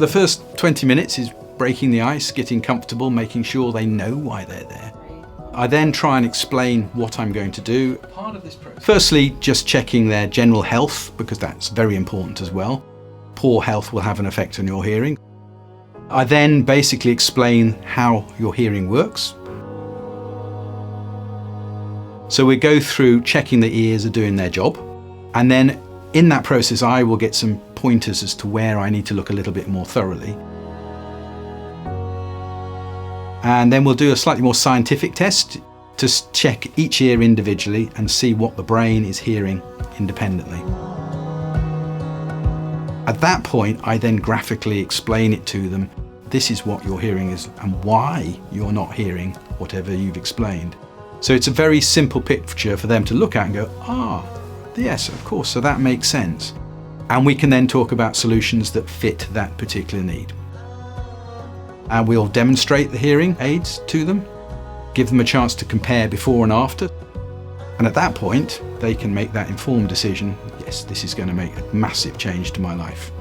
The first 20 minutes is breaking the ice, getting comfortable, making sure they know why they're there. I then try and explain what I'm going to do. Firstly, just checking their general health, because that's very important as well. Poor health will have an effect on your hearing. I then basically explain how your hearing works. So we go through checking the ears are doing their job, and then in that process I will get some pointers as to where I need to look a little bit more thoroughly. And then we'll do a slightly more scientific test to check each ear individually and see what the brain is hearing independently. At that point, I then graphically explain it to them. This is what your hearing is and why you're not hearing whatever you've explained. So it's a very simple picture for them to look at and go, ah, yes, of course, so that makes sense. And we can then talk about solutions that fit that particular need. And we'll demonstrate the hearing aids to them, give them a chance to compare before and after. And at that point, they can make that informed decision, yes, this is going to make a massive change to my life.